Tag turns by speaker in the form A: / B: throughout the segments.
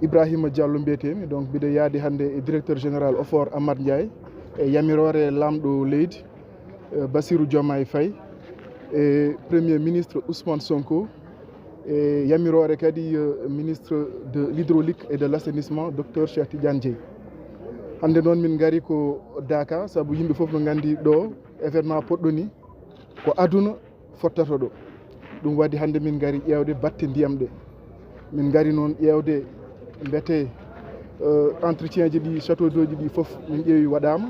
A: Ibrahima Diallo mbiyetemi donc mbiɗo yaadi hannde e directeur général OFOR Amadou Ndiaye e yamirore lamɗo leydi Bassirou Diomaye Faye e premier ministre Ousmane Sonko e yamirore kadi ministre de l'hydraulique et de l'assainissement docteur Cheikh Tidiane Dièye. Hannde noon min ngari ko Dakar saabu yimɓe fof no nganndi ɗo événement poɗɗo ni ko aduna fottata ɗo. ɗum waɗi hannde min ngari ƴeewde batte ndiyam ɗe. min ngari noon ƴeewde mbete entretien ji ɗi château d'eau ji ɗi fof min ƴeewi waɗama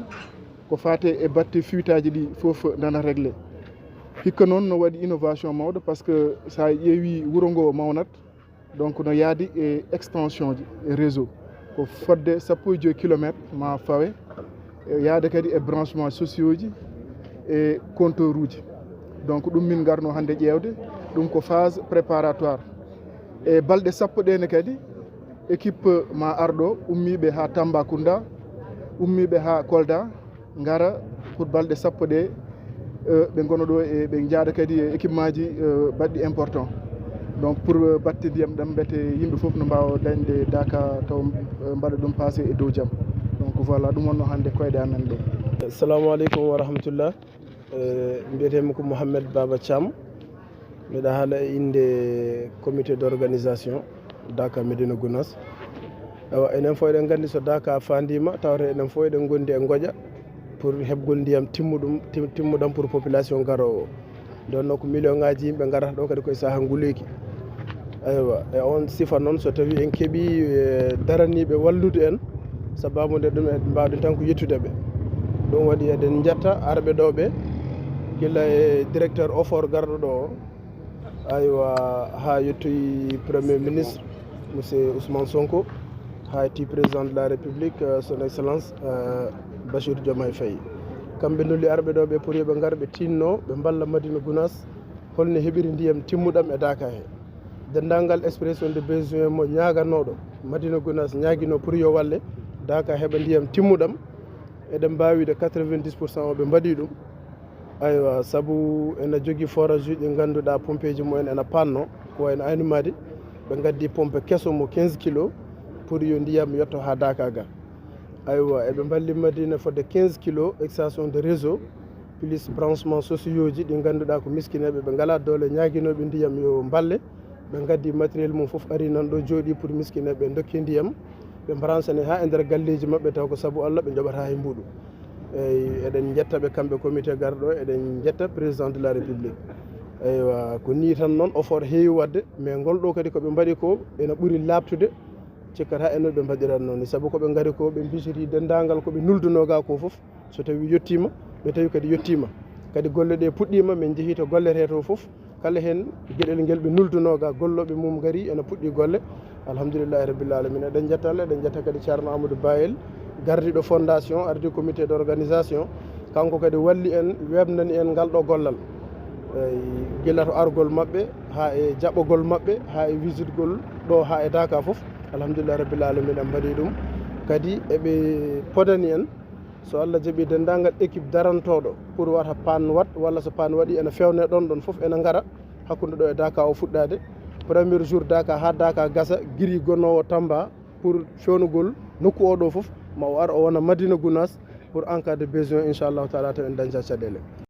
A: ko fate e batte fuitaji ɗi fof nana réglé. hikka noon no waɗi innovation mawɗo par ce que sa ƴeewi wuuro ngo mawnat donc no yaadi e extension ji e réseau ko fodde 15 kilométre ma fawe yaade kadi e branchement sociaux ji e compteur uji donc ɗum min garno hannde ƴeewde ɗum ko phase préparatoire e balɗe sappo ɗene kadi équipe ma arɗo ummiɓe ha Tambacounda ummiɓe ha Kolda gara pour balɗe sappo ɗe ɓe gono ɗo e ɓe jaada kadi e équipement ji baɗɗi important donc pour batte ndiyam ɗam mbete yimɓe foof no mbawa dañde Dakar taw mbaɗa ɗum passé e dow jaam. donc voilà ɗum wonno hannde koyɗe amen ɗo.
B: Assalamu aleykum wa rahmatullah. mbiyetemi ko Mouhamed Baba Thiam, mbiɗa haala e inde comité d' organisation Dakar Médina Gounass. enen fof eɗen gandi so Dakar fandima tawata enen fof eɗen gondi e goƴa pour heɓgol ndiyam timmuɗam pour population garowo. nden noon ko million ngaji yimɓe garata ɗo kadi koye saaha nguleyki. aywa e on sifa noon so tawi en keeɓi daraniɓe wallude en sababude ɗum e mbawɗen tan ko yettudeɓe. ɗum waɗi eɗen jetta arɓe ɗo ɓe gila e directeur OFOR garɗo ɗo o aywa ha yettoyi premier ministre monsieur Ousmane Sonko ha yetti président de la république son excellence Bassirou Diomaye Faye. kamɓe dolli arɓe ɗo ɓe pour yoɓe gar ɓe tinno ɓe balla Madina Gounass holno heɓiri ndiyam timmuɗam e Dakar he. dendalngal expression de besoin mo ñaganoɗo Madina Gounass ñaguino pour yo walle Dakar heɓa ndiyam timmuɗam eɗen mbawide 90% o ɓe mbaɗi ɗum. aywa saabu ene jogui forage uji ɗi ganduɗa pompe ji mumen ene panno ko wayno Aynumadi ɓe gaddi pompe kesso mo 15 kg pour yo ndiyam yetto ha Dakar ga. aywa eɓe balli Madina fodde 15 kg extension de réseau plus branchement sociaux ji ɗi ganduɗa ko miskineɓe ɓe ngala doole ñaguinoɓe ndiyam yo balle ɓe gaddi matériel mum foof ari nan ɗo jooɗi pour miskineɓe dokki ndiyam ɓe branchane ha e nder galleji mabɓe taw ko saabu Allah ɓe joɓata e mbuɗu. eyyi eɗen jettaɓe kamɓe comité garɗo eɗen jetta président de la république. eywa ko ni tan noon OFOR heewi wadde mais ngol ɗo kadi koɓe mbaɗi ko ene ɓuuri labtude cikkata enen ɓe mbaɗiran noon saabu koɓe gari ko ɓe bisiri dendagal koɓe nuldunoga ko foof so tawi yettima ɓe tawi kadi yettima kadi golle ɗe puɗɗima min jeehi to gollete to foof kala hen gueɗel nguel ɓe nuldunoga golloɓe mum gari ene puɗɗi golle alhamdoulillahi rabbil alamina. eɗen jetta Allah eɗen jetta kadi ceerno Amadou Bayel gardiɗo fondation ardi comité d' organisation kanko kadi walli en webnani en ngal ɗo gollal gila to argol mabɓe ha e jaɓɓogol mabɓe ha e visite gol ɗo ha e Dakar foof alhamdoulillahi rabbil alamina en mbaɗi ɗum kadi eɓe podani en so Allah jaaɓi dendagal équipe darantoɗo pour wata panne wat walla so panne waɗi ene fewne ɗon foof ene gara hakkude ɗo e Dakar o fuɗɗade premier jour Dakar ha Dakar gasa guiri gonnowo Tamba pour fewnugol nokku oɗo foof ma o ar o wona Madina Gounass pour en cas de besoin inchallahu taala taw en dañca caɗele.